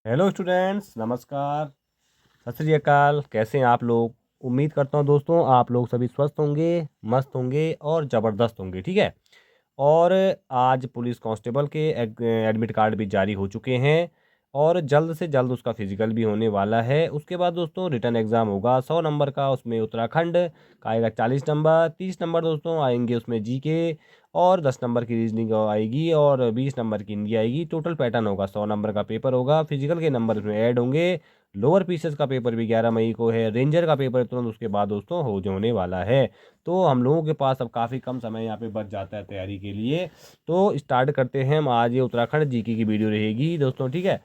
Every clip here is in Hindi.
हेलो स्टूडेंट्स, नमस्कार। सत श्री अकाल। कैसे हैं आप लोग? उम्मीद करता हूं दोस्तों आप लोग सभी स्वस्थ होंगे, मस्त होंगे और ज़बरदस्त होंगे। ठीक है। और आज पुलिस कांस्टेबल के एडमिट कार्ड भी जारी हो चुके हैं और जल्द से जल्द उसका फिजिकल भी होने वाला है। उसके बाद दोस्तों रिटर्न एग्ज़ाम होगा 100 नंबर का। उसमें उत्तराखंड का आएगा 40 नंबर, 30 नंबर दोस्तों आएंगे उसमें जीके, और 10 नंबर की रीजनिंग आएगी और 20 नंबर की हिंदी आएगी। टोटल पैटर्न होगा 100 नंबर का पेपर होगा। फिजिकल के नंबर इसमें ऐड होंगे। लोअर पीसेस का पेपर भी 11 मई को है। रेंजर का पेपर तुरंत उसके बाद दोस्तों होने वाला है। तो हम लोगों के पास अब काफ़ी कम समय यहाँ पे बच जाता है तैयारी के लिए। तो स्टार्ट करते हैं हम। आज ये उत्तराखंड जीके की वीडियो रहेगी दोस्तों। ठीक है।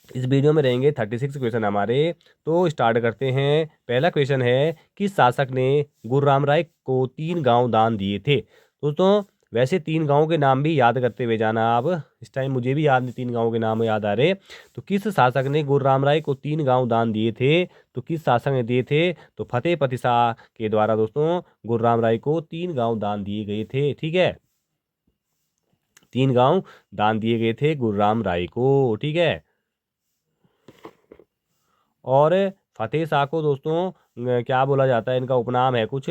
इस वीडियो में रहेंगे 36 क्वेश्चन हमारे। तो स्टार्ट करते हैं। पहला क्वेश्चन है कि शासक ने गुरुराम राय को 3 गांव दान दिए थे। दोस्तों वैसे 3 गांवों के नाम भी याद करते हुए जाना आप। इस टाइम मुझे भी याद नहीं 3 गांवों के नाम याद आ रहे। तो किस शासक ने गुरुराम राय को 3 गांव दान दिए थे? तो किस शासक ने दिए थे? तो फतेह पति शाह के द्वारा दोस्तों गुरुराम राय को 3 गांव दान दिए गए थे। ठीक है। 3 गांव दान दिए गए थे गुरुराम राय को। ठीक है। और फतेह शाह को दोस्तों क्या बोला जाता है? इनका उपनाम है कुछ।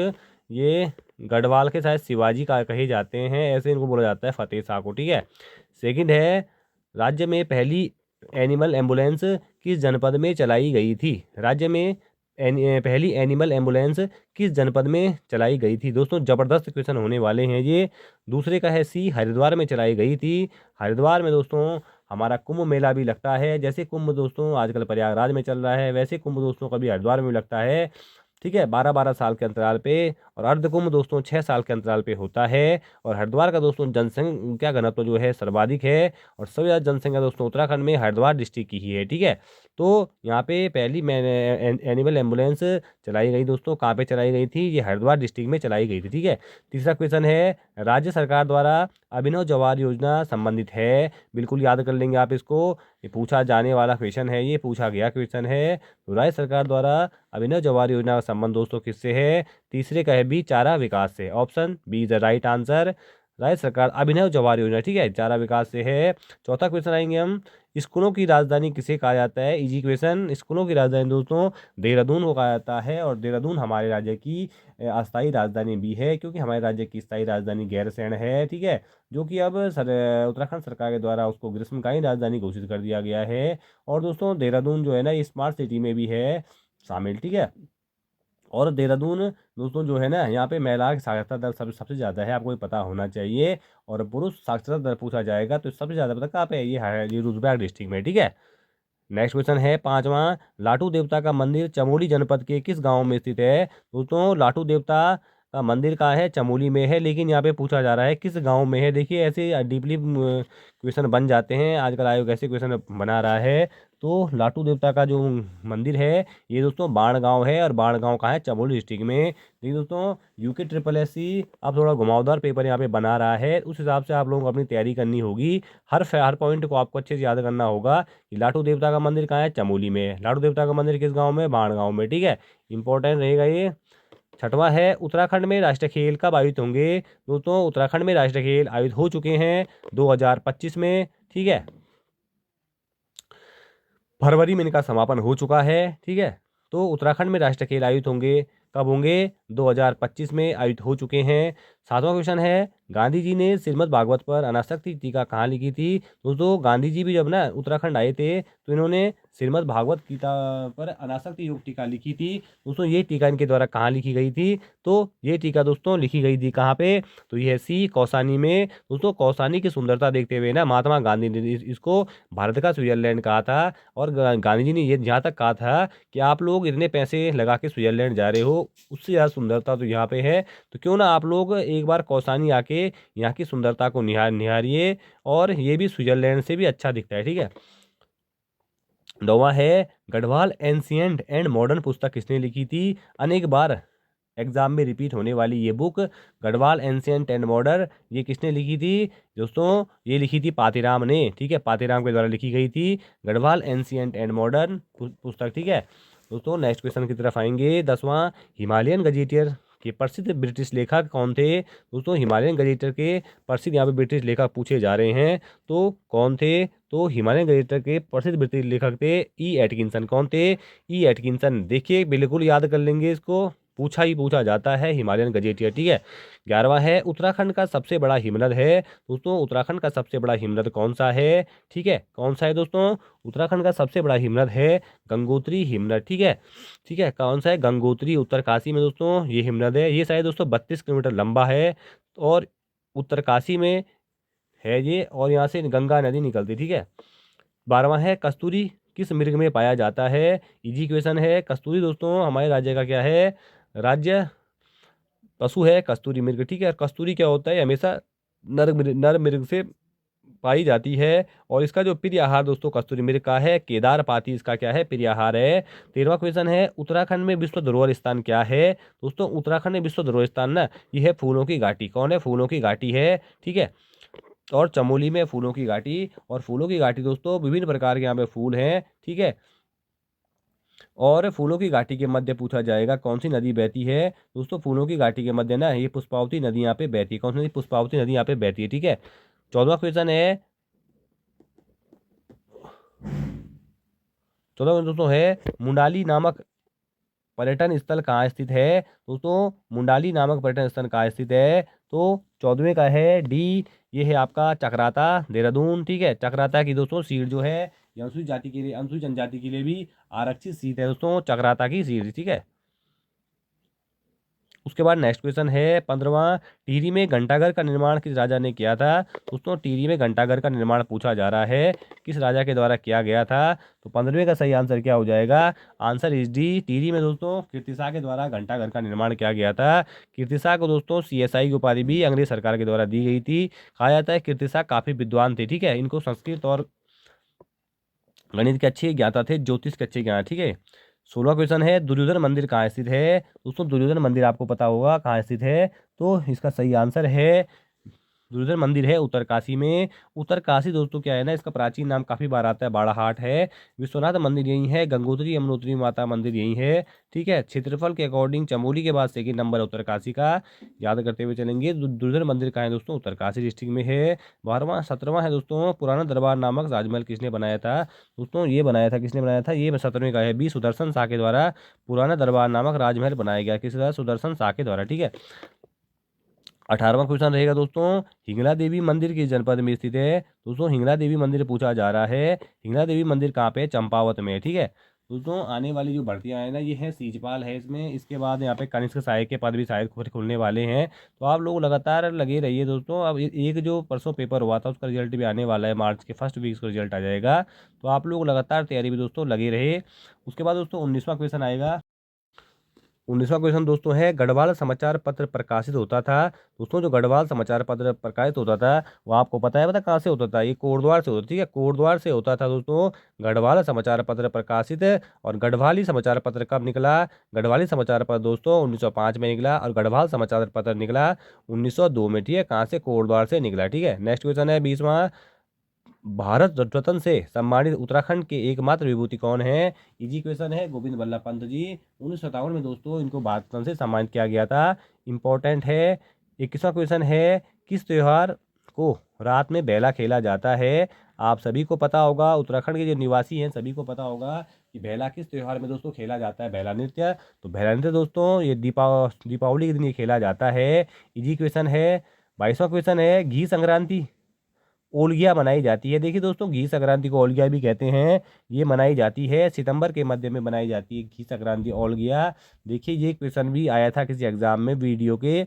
ये गढ़वाल के शायद शिवाजी का कहे जाते हैं, ऐसे इनको बोला जाता है फतेह शाह को। ठीक है। सेकंड है, राज्य में पहली एनिमल एम्बुलेंस किस जनपद में चलाई गई थी? राज्य में पहली एनिमल एम्बुलेंस किस जनपद में चलाई गई थी? दोस्तों जबरदस्त क्वेश्चन होने वाले हैं ये। दूसरे का है सी, हरिद्वार में चलाई गई थी। हरिद्वार में दोस्तों हमारा कुंभ मेला भी लगता है। जैसे कुंभ दोस्तों आजकल प्रयागराज में चल रहा है, वैसे कुंभ दोस्तों कभी हरिद्वार में भी लगता है। ठीक है। 12-12 साल के अंतराल पे। और अर्ध कुंभ दोस्तों 6 साल के अंतराल पे होता है। और हरिद्वार का दोस्तों जनसंख्या घनत्व जो है सर्वाधिक है। और सबसे ज़्यादा जनसंख्या दोस्तों उत्तराखंड में हरिद्वार डिस्ट्रिक्ट की ही है। ठीक है। तो यहाँ पे पहली एनिमल एम्बुलेंस चलाई गई दोस्तों, कहाँ पे चलाई गई थी? ये हरिद्वार डिस्ट्रिक्ट में चलाई गई थी। ठीक है। तीसरा क्वेश्चन है, राज्य सरकार द्वारा अभिनव जवाहर योजना संबंधित है। बिल्कुल याद कर लेंगे आप इसको। ये पूछा जाने वाला क्वेश्चन है, ये पूछा गया क्वेश्चन है। तो राज्य सरकार द्वारा अभिनव जवाहर योजना का संबंध दोस्तों किससे है? तीसरे का है बी, चारा विकास से। Option B is the right answer. राज्य सरकार अभिनव जवाहर योजना, ठीक है, चारा विकास से है। चौथा क्वेश्चन आएंगे हम, स्कूलों की राजधानी किसे कहा जाता है? Easy question. स्कूलों की राजधानी दोस्तों देहरादून को कहा जाता है। और देहरादून हमारे राज्य की अस्थायी राजधानी भी है, क्योंकि हमारे राज्य की स्थायी राजधानी गैरसैंण है। ठीक है। जो कि अब उत्तराखंड सरकार के द्वारा उसको ग्रीष्मकालीन राजधानी घोषित कर दिया गया है। और दोस्तों देहरादून जो है ना, ये स्मार्ट सिटी में भी है शामिल। ठीक है। और देहरादून दोस्तों जो है ना, यहाँ पे महिला की साक्षरता दर सबसे ज़्यादा है, आपको ये पता होना चाहिए। और पुरुष साक्षरता दर पूछा जाएगा तो सबसे ज़्यादा पता कहाँ पे है? ये रुद्रप्रयाग डिस्ट्रिक्ट में। ठीक है। नेक्स्ट क्वेश्चन है पांचवा, लाटू देवता का मंदिर चमोली जनपद के किस गांव में स्थित है? दोस्तों लाटू देवता का मंदिर कहाँ है? चमोली में है। लेकिन यहाँ पे पूछा जा रहा है किस गांव में है। देखिए ऐसे डीपली क्वेश्चन बन जाते हैं, आजकल आयोग ऐसे क्वेश्चन बना रहा है। तो लाटू देवता का जो मंदिर है ये दोस्तों बाण गांव है। और बाण गांव कहाँ है? चमोली डिस्ट्रिक्ट में। देखिए दोस्तों यूके ट्रिपल एस सी अब थोड़ा घुमावदार पेपर यहाँ पे बना रहा है, उस हिसाब से आप लोगों को अपनी तैयारी करनी होगी। हर पॉइंट को आपको अच्छे से याद करना होगा कि लाटू देवता का मंदिर कहाँ है? चमोली में। लाटू देवता का मंदिर किस गांव में? बाण गांव में। ठीक है। इंपॉर्टेंट रहेगा ये। छठवां है, उत्तराखंड में राष्ट्रीय खेल कब आयोजित होंगे? दोस्तों उत्तराखंड में राष्ट्रीय खेल आयोजित हो चुके हैं 2025 में। ठीक है। फरवरी में इनका समापन हो चुका है। ठीक है। तो उत्तराखंड में राष्ट्रीय खेल आयोजित होंगे कब होंगे? 2025 में आयोजित हो चुके हैं। सातवां क्वेश्चन है, गांधी जी ने श्रीमद् भागवत पर अनासक्ति टीका कहाँ लिखी थी? दोस्तों गांधी जी भी जब ना उत्तराखंड आए थे तो इन्होंने श्रीमद् भागवत गीता पर अनासक्ति योग टीका लिखी थी। दोस्तों ये टीका इनके द्वारा कहाँ लिखी गई थी? तो ये टीका दोस्तों लिखी गई थी कहाँ पे? तो ये है सी, कौसानी में। दोस्तों कौसानी की सुंदरता देखते हुए ना महात्मा गांधी ने इसको भारत का स्विट्जरलैंड कहा था। और गांधी जी ने ये यहाँ तक कहा था कि आप लोग इतने पैसे लगा के स्विट्जरलैंड जा रहे हो, उससे ज़्यादा सुंदरता तो यहाँ पे है। तो क्यों ना आप लोग एक बार कौसानी आके यहाँ की सुंदरता को निहारिए। और ये भी स्विट्जरलैंड से भी अच्छा दिखता है। ठीक है। नौवां है, गढ़वाल एंशियंट एंड मॉडर्न पुस्तक किसने लिखी थी? अनेक बार एग्जाम में रिपीट होने वाली ये book Garhwal ancient and modern, ये किसने लिखी थी? दोस्तों ये लिखी थी पातीराम ने। ठीक है। पातीराम के द्वारा लिखी गई थी गढ़वाल एंशियंट एंड मॉडर्न पुस्तक। ठीक है। दोस्तों नेक्स्ट क्वेश्चन की तरफ आएंगे। 10वां, हिमालयन गजेटियर कि प्रसिद्ध ब्रिटिश लेखक कौन थे दोस्तों। हिमालयन ग्लेशियर के प्रसिद्ध यहाँ पे ब्रिटिश लेखक पूछे जा रहे हैं, तो कौन थे, तो हिमालयन ग्लेशियर के प्रसिद्ध ब्रिटिश लेखक थे ई एटकिंसन। कौन थे, ई एटकिंसन। देखिए बिल्कुल याद कर लेंगे इसको, पूछा ही पूछा जाता है हिमालयन ग्लेशियर, ठीक है। 11वां है उत्तराखंड का सबसे बड़ा हिमनद है दोस्तों। उत्तराखंड का सबसे बड़ा हिमनद कौन सा है, ठीक है, कौन सा है दोस्तों। उत्तराखंड का सबसे बड़ा हिमनद है गंगोत्री हिमनद, ठीक है। ठीक है, कौन सा है, गंगोत्री, उत्तरकाशी में दोस्तों ये हिमनद है। ये शायद दोस्तों 32 किलोमीटर लंबा है और उत्तरकाशी में है ये, और यहाँ से गंगा नदी निकलती, ठीक है। 12वां है कस्तूरी किस मृग में पाया जाता है। इजी क्वेश्चन है। कस्तूरी दोस्तों हमारे राज्य का क्या है, राज्य पशु है कस्तूरी मृग, ठीक है। और कस्तूरी क्या होता है, हमेशा नर मृग से पाई जाती है। और इसका जो प्रिय आहार दोस्तों कस्तूरी मृग का है केदार पाती, इसका क्या है, प्रिय आहार है। 13वां क्वेश्चन है उत्तराखंड में विश्व धरोहर स्थान क्या है दोस्तों। उत्तराखंड में विश्व धरोहर स्थान ना, ये है फूलों की घाटी। कौन है, फूलों की घाटी है, ठीक है। और चमोली में फूलों की घाटी। और फूलों की घाटी दोस्तों विभिन्न प्रकार के यहाँ पे फूल हैं, ठीक है। और फूलों की घाटी के मध्य पूछा जाएगा कौन सी नदी बहती है दोस्तों। फूलों की घाटी के मध्य ना ये पुष्पावती नदी यहाँ पे बहती है। कौन सी नदी, पुष्पावती नदी यहाँ पे बहती है, ठीक है। 14वां क्वेश्चन है, 14वां दोस्तों है मुंडाली नामक पर्यटन स्थल कहाँ स्थित है दोस्तों। मुंडाली नामक पर्यटन स्थल कहाँ स्थित है, तो 14वें का है डी, ये है आपका चक्राता देहरादून, ठीक है। चक्राता की दोस्तों सीट जो है ये अनुसूचित जाति के लिए, अनुसूचित जनजाति के लिए भी आरक्षित सीट है दोस्तों, चक्राता की सीट, ठीक है। उसके बाद नेक्स्ट क्वेश्चन है 15वां, टिहरी में घंटाघर का निर्माण किस राजा ने किया था दोस्तों। टिहरी में घंटाघर का निर्माण पूछा जा रहा है, किस राजा के द्वारा किया गया था। तो 15वें का सही आंसर क्या हो जाएगा, आंसर इज डी। टिहरी में दोस्तों कीर्तिशाह के द्वारा घंटाघर का निर्माण किया गया था। कीर्तिशाह को दोस्तों CSI की उपाधि भी अंग्रेज सरकार के द्वारा दी गई थी। कहा जाता है कीर्तिशाह काफी विद्वान थे, ठीक है। इनको संस्कृत और गणित के अच्छे ज्ञाता थे, ज्योतिष के अच्छे ज्ञाता, ठीक है। 16वां क्वेश्चन है दुर्योधन मंदिर कहाँ स्थित है दोस्तों। दुर्योधन मंदिर आपको पता होगा कहाँ स्थित है, तो इसका सही आंसर है दुर्योधन मंदिर है उत्तरकाशी में। उत्तरकाशी दोस्तों क्या है ना, इसका प्राचीन नाम काफी बार आता है बाड़ाहाट है। विश्वनाथ मंदिर यही है, गंगोत्री यमुनोत्री माता मंदिर यही है, ठीक है। क्षेत्रफल के अकॉर्डिंग चमोली के बाद सेकंड नंबर है उत्तरकाशी का, याद करते हुए चलेंगे। दुर्योधन मंदिर कहाँ है दोस्तों, उत्तरकाशी डिस्ट्रिक्ट में है। 12वां 17वां है दोस्तों पुराना दरबार नामक राजमहल किसने बनाया था दोस्तों। ये बनाया था, किसने बनाया था, ये 17वें का है बी, सुदर्शन शाह के द्वारा पुराना दरबार नामक राजमहल बनाया गया, किस द्वारा, सुदर्शन शाह के द्वारा, ठीक है। 18वां क्वेश्चन रहेगा दोस्तों हिंगला देवी मंदिर किस जनपद में स्थित है दोस्तों। हिंगला देवी मंदिर पूछा जा रहा है, हिंगला देवी मंदिर कहाँ पे है, चंपावत में, ठीक है। दोस्तों आने वाली जो भर्तियां हैं ना, ये है सीजपाल है इसमें। इसके बाद यहाँ पे कनिष्क सहायक के पद भी शायद खुलने वाले हैं, तो आप लोग लगातार लगे रहिए दोस्तों। अब एक जो परसों पेपर हुआ था उसका रिजल्ट भी आने वाला है, मार्च के फर्स्ट वीक का रिजल्ट आ जाएगा, तो आप लोग लगातार तैयारी में दोस्तों लगे रहे। उसके बाद दोस्तों 19वां क्वेश्चन आएगा। 19वां क्वेश्चन दोस्तों है गढ़वाल समाचार पत्र प्रकाशित होता था दोस्तों। जो गढ़वाल समाचार पत्र प्रकाशित होता था वो आपको पता है, पता कहाँ से होता था, ये कोटद्वार से होता, ठीक है। कोटद्वार से होता था दोस्तों गढ़वाल समाचार पत्र प्रकाशित। और गढ़वाली समाचार पत्र कब निकला, गढ़वाली समाचार पत्र दोस्तों 1905 में निकला। और गढ़वाल समाचार पत्र निकला 1902 में, ठीक है। कहाँ से, कोटद्वार से निकला, ठीक है। नेक्स्ट क्वेश्चन है 20वां, भारत रत्न से सम्मानित उत्तराखंड के एकमात्र विभूति कौन है। इजी क्वेश्चन है, गोविंद बल्लभ पंत जी। 1957 में दोस्तों इनको भारत रत्न से सम्मानित किया गया था, इंपॉर्टेंट है। 21वां क्वेश्चन है किस त्योहार को रात में बेला खेला जाता है। आप सभी को पता होगा, उत्तराखंड के जो निवासी हैं सभी को पता होगा कि बेला किस त्योहार में दोस्तों खेला जाता है, बेला नृत्य। तो बेला नृत्य दोस्तों ये दीपावली के दिन ये खेला जाता है। इजी क्वेश्चन है। 22वां क्वेश्चन है घी संक्रांति ओलगिया मनाई जाती है। देखिए दोस्तों घी संक्रांति को ओलगिया भी कहते हैं, ये मनाई जाती है सितंबर के मध्य में बनाई जाती है घी संक्रांति ओलगिया। देखिए ये क्वेश्चन भी आया था किसी एग्जाम में वीडियो के।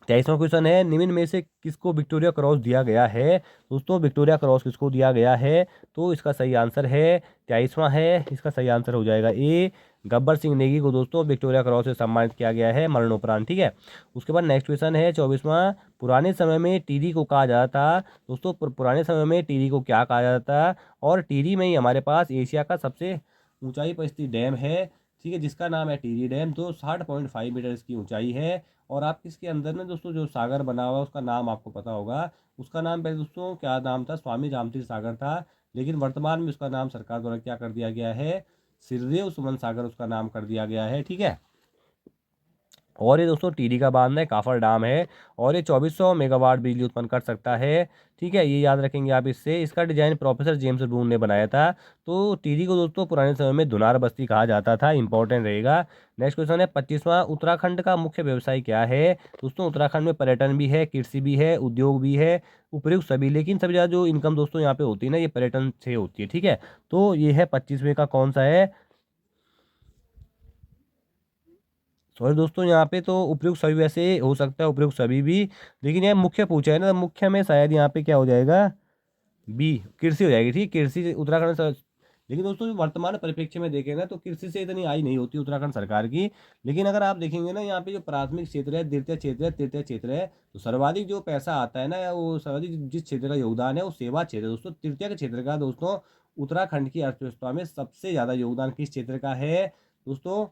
23वां क्वेश्चन है निम्न में से किसको विक्टोरिया क्रॉस दिया गया है दोस्तों। विक्टोरिया क्रॉस किसको दिया गया है, तो इसका सही आंसर है 23वां है, इसका सही आंसर हो जाएगा ए, गब्बर सिंह नेगी को दोस्तों विक्टोरिया क्रॉस से सम्मानित किया गया है मरणोपरांत, ठीक है। उसके बाद नेक्स्ट क्वेश्चन है 24वां, पुराने समय में टिहरी को कहा जाता था दोस्तों। पुराने समय में टिहरी को क्या कहा जाता था, और टिहरी में ही हमारे पास एशिया का सबसे ऊंचाई पर स्थित डैम है, ठीक है, जिसका नाम है टिहरी डैम। तो 60.5 मीटर इसकी ऊंचाई है। और आप इसके अंदर में दोस्तों जो सागर बना हुआ है उसका नाम आपको पता होगा, उसका नाम पहले दोस्तों क्या नाम था, स्वामी रामतीर्थ सागर था, लेकिन वर्तमान में उसका नाम सरकार द्वारा क्या कर दिया गया है, सिरदेव सुमन सागर उसका नाम कर दिया गया है, ठीक है। और ये दोस्तों टीडी का बांध है, काफर डाम है, और ये 2400 मेगावाट बिजली उत्पन्न कर सकता है। ठीक है, ये याद रखेंगे आप इससे। इसका डिजाइन प्रोफेसर जेम्स ब्रून ने बनाया था। तो टीडी को दोस्तों पुराने समय में धुनार बस्ती कहा जाता था, इंपॉर्टेंट रहेगा। नेक्स्ट क्वेश्चन है 25वां, उत्तराखंड का मुख्य व्यवसाय क्या है। दोस्तों उत्तराखंड में पर्यटन भी है, कृषि भी है, उद्योग भी है, उपयुक्त सभी, लेकिन सबसे ज़्यादा जो इनकम दोस्तों यहाँ पे होती है ना, ये पर्यटन से होती है। ठीक है, तो ये है 25वें का कौन सा है, सॉरी दोस्तों, यहाँ पे तो उपयुक्त सभी वैसे हो सकता है, उपयुक्त सभी भी, लेकिन यह मुख्य पूछा है ना, मुख्य में शायद यहाँ पे क्या हो जाएगा, बी कृषि हो जाएगी। ठीक, कृषि से उत्तराखंड लेकिन दोस्तों वर्तमान परिप्रेक्ष्य में देखें ना, तो कृषि से इतनी आय नहीं होती उत्तराखंड सरकार की। लेकिन अगर आप देखेंगे ना, यहाँ पे जो प्राथमिक क्षेत्र है, द्वितीय क्षेत्र है, तृतीय क्षेत्र है, तो सर्वाधिक जो पैसा आता है ना, वो सर्वाधिक जिस क्षेत्र का योगदान है वो सेवा क्षेत्र है दोस्तों। तृतीय के क्षेत्र का दोस्तों उत्तराखंड की अर्थव्यवस्था में सबसे ज्यादा योगदान किस क्षेत्र का है दोस्तों,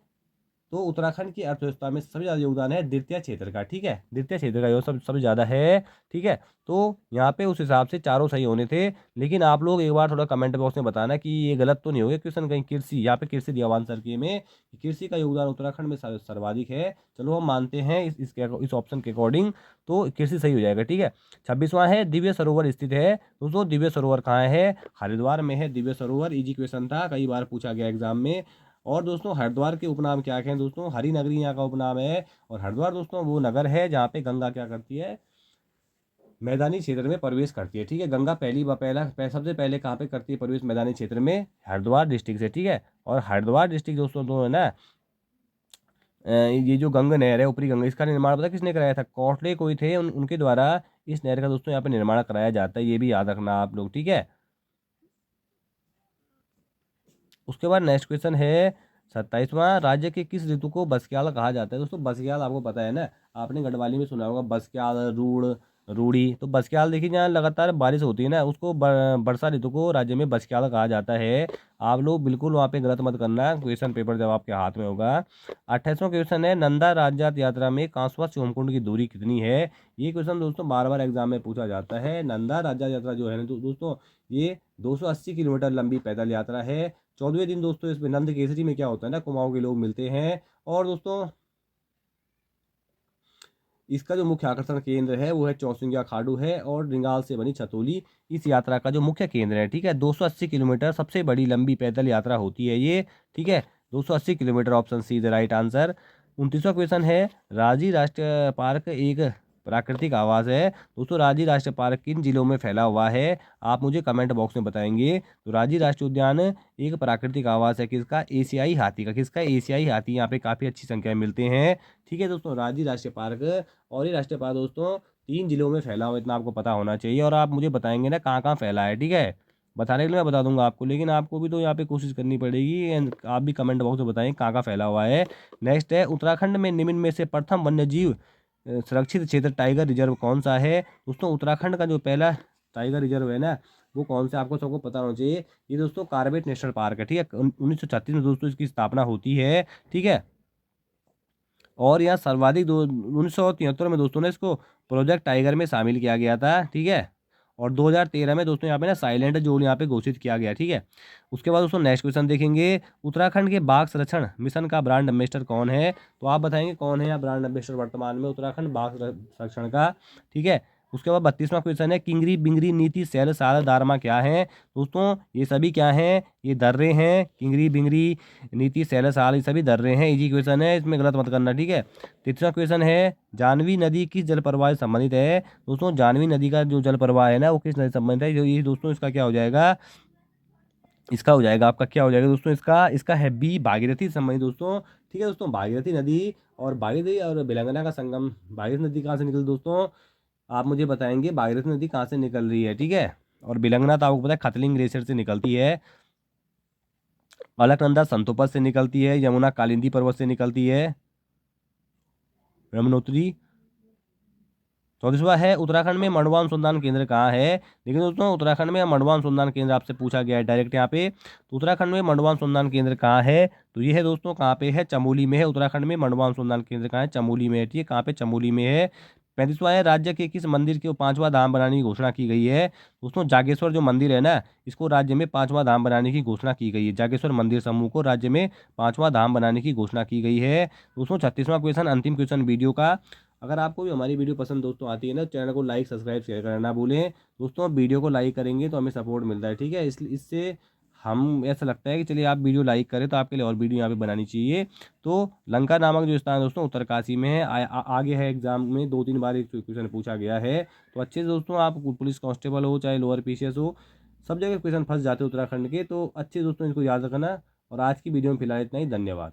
तो उत्तराखंड की अर्थव्यवस्था में सबसे ज्यादा योगदान है द्वितीय क्षेत्र का। ठीक है, द्वितीय क्षेत्र का योग सबसे ज्यादा है। ठीक है, तो यहाँ पे उस हिसाब से चारों सही होने थे। लेकिन आप लोग एक बार थोड़ा कमेंट बॉक्स में बताना कि ये गलत तो नहीं हो गया क्वेश्चन कहीं, कृषि, यहाँ पे कृषि दिया हुआ आंसर के में, कृषि का योगदान उत्तराखंड में सर्वाधिक है। चलो हम मानते हैं इस ऑप्शन के अकॉर्डिंग, तो कृषि सही हो जाएगा। ठीक है, 26वां है, दिव्य सरोवर स्थित है। दोस्तों दिव्य सरोवर कहाँ है, हरिद्वार में है दिव्य सरोवर। इजी क्वेश्चन था, कई बार पूछा गया एग्जाम में। और दोस्तों हरिद्वार के उपनाम क्या क्या हैं दोस्तों, हरि नगरी यहाँ का उपनाम है। और हरिद्वार दोस्तों वो नगर है जहाँ पे गंगा क्या करती है, मैदानी क्षेत्र में प्रवेश करती है। ठीक है, गंगा सबसे पहले कहाँ पे करती है प्रवेश, मैदानी क्षेत्र में, हरिद्वार डिस्ट्रिक्ट से। ठीक है, और हरिद्वार डिस्ट्रिक्ट दोस्तों तो है ना, ये जो गंगा नहर है, ऊपरी गंगा, इसका निर्माण पता किसने कराया था, कोटले कोई थे, उनके द्वारा इस नहर का दोस्तों यहाँ पे निर्माण कराया जाता है, ये भी याद रखना आप लोग। ठीक है, उसके बाद नेक्स्ट क्वेश्चन है 27वां, राज्य के किस ऋतु को बसक्याल कहा जाता है। दोस्तों बसक्याल आपको पता है ना, आपने गढ़वाली में सुना होगा, बसक्याल, रूड़ी। तो बसक्याल देखिए, जहाँ लगातार बारिश होती है ना, उसको वर्षा ऋतु को राज्य में बसक्याल कहा जाता है। आप लोग बिल्कुल वहाँ पे गलत मत करना, क्वेश्चन पेपर जब आपके हाथ में होगा। 28वां क्वेश्चन है, नंदा राज्यात यात्रा में कांसवा सोमकुंड की दूरी कितनी है। ये क्वेश्चन दोस्तों बार बार एग्जाम में पूछा जाता है। नंदा राज्यात यात्रा जो है ना दोस्तों, ये 280 किलोमीटर लंबी पैदल यात्रा है। 14वें दिन दोस्तों इसमें नंद केसरी में क्या होता है ना, कुमाऊं के लोग मिलते हैं। और दोस्तों इसका जो मुख्य आकर्षण केंद्र है वो है चौसिंगा खाडू है, और रिंगाल से बनी छतोली इस यात्रा का जो मुख्य केंद्र है। ठीक है, 280 किलोमीटर सबसे बड़ी लंबी पैदल यात्रा होती है ये। ठीक है, 280 kilometre, option C is right answer. 29वां क्वेश्चन है, राजी राष्ट्रीय पार्क एक प्राकृतिक आवास है। दोस्तों राजी राष्ट्रीय पार्क किन जिलों में फैला हुआ है, आप मुझे कमेंट बॉक्स में बताएंगे। तो राजी राष्ट्रीय उद्यान एक प्राकृतिक आवास है किसका, एशियाई हाथी का। किसका, एशियाई हाथी, यहाँ पे काफ़ी अच्छी संख्या में मिलते हैं। ठीक है दोस्तों, राजी राष्ट्रीय पार्क, और ये राष्ट्रीय पार्क दोस्तों 3 जिलों में फैला हुआ, इतना आपको पता होना चाहिए। और आप मुझे बताएंगे ना कहाँ कहाँ फैला है। ठीक है, बताने के लिए मैं बता दूंगा आपको, लेकिन आपको भी तो यहाँ पे कोशिश करनी पड़ेगी, एंड आप भी कमेंट बॉक्स में बताएं कहाँ कहाँ फैला हुआ है। नेक्स्ट है, उत्तराखंड में निम्न में से प्रथम वन्यजीव सुरक्षित क्षेत्र टाइगर रिजर्व कौन सा है। दोस्तों उत्तराखंड का जो पहला टाइगर रिजर्व है ना, वो कौन सा, आपको सबको पता होना चाहिए। ये दोस्तों कार्बेट नेशनल पार्क है। ठीक है, 1936 में दोस्तों इसकी स्थापना होती है। ठीक है, और यहाँ सर्वाधिक 1973 में दोस्तों ने इसको प्रोजेक्ट टाइगर में शामिल किया गया था। ठीक है, और 2013 में दोस्तों यहाँ पे ना साइलेंट जोन यहाँ पे घोषित किया गया। ठीक है, उसके बाद दोस्तों नेक्स्ट क्वेश्चन देखेंगे, उत्तराखंड के बाघ संरक्षण मिशन का ब्रांड एम्बेसडर कौन है। तो आप बताएंगे कौन है यहाँ ब्रांड एम्बेसडर वर्तमान में उत्तराखंड बाघ संरक्षण का। ठीक है, उसके बाद 32वां क्वेश्चन है, किंगरी बिंगरी नीति सैल साल दारमा क्या है। दोस्तों ये सभी क्या हैं, ये दर्रे हैं, किंगरी बिंगरी नीति सैल साल, ये सभी दर्रे हैं। इजी क्वेश्चन है, इसमें गलत मत करना। ठीक है, 33वां क्वेश्चन है, जानवी नदी किस जल प्रवाह से संबंधित है। दोस्तों जानवी नदी का जो जल प्रवाह है ना, वो किस नदी से संबंधित है, जो ये दोस्तों इसका क्या हो जाएगा, इसका हो जाएगा आपका क्या हो जाएगा दोस्तों, इसका इसका है बी, भागीरथी से संबंधित दोस्तों। ठीक है दोस्तों, भागीरथी नदी, और भागीरथी और बेलंगना का संगम, भागीरथी नदी कहाँ से निकली दोस्तों, आप मुझे बताएंगे भागीरथी नदी कहाँ से निकल रही है। ठीक है, और बेलंगना तो आपको पता है खतलिंग ग्लेशियर से निकलती है, अलकनंदा संतोपत से निकलती है, यमुना कालिंदी पर्वत से निकलती है, यमुनोत्री। 34वां है, उत्तराखंड में मंडवा अनुसंधान केंद्र कहाँ है। लेकिन दोस्तों उत्तराखंड में मंडवा अनुसंधान केंद्र आपसे पूछा गया है डायरेक्ट यहाँ पे, तो उत्तराखंड में मंडवा अनुसंधान केंद्र कहाँ है, तो ये है दोस्तों कहाँ पे है, चमोली में है। उत्तराखंड में मंडवा अनुसंधान केंद्र कहाँ है, चमोली में है। ठीक है, कहाँ पे, चमोली में है। 35वां है, राज्य के किस मंदिर को 5वां धाम बनाने की घोषणा की गई है। दोस्तों जागेश्वर जो मंदिर है ना, इसको राज्य में 5वां धाम बनाने की घोषणा की गई है। जागेश्वर मंदिर समूह को राज्य में 5वां धाम बनाने की घोषणा की गई है। दोस्तों 36वां क्वेश्चन, अंतिम क्वेश्चन वीडियो का। अगर आपको भी हमारी वीडियो पसंद दोस्तों आती है ना, चैनल को लाइक सब्सक्राइब शेयर करना ना भूलें। दोस्तों वीडियो को लाइक करेंगे तो हमें सपोर्ट मिलता है, ठीक है। इससे हम ऐसा लगता है कि चलिए आप वीडियो लाइक करें तो आपके लिए और वीडियो यहाँ पे बनानी चाहिए। तो लंका नामक जो स्थान है दोस्तों उत्तरकाशी में है। आगे है एग्जाम में 2-3 बार एक क्वेश्चन पूछा गया है। तो अच्छे से दोस्तों आप पुलिस कांस्टेबल हो चाहे लोअर पीसीएस हो, सब जगह क्वेश्चन फंस जाते हैं उत्तराखंड के। तो अच्छे दोस्तों इसको याद रखना। और आज की वीडियो में फिलहाल इतना ही, धन्यवाद।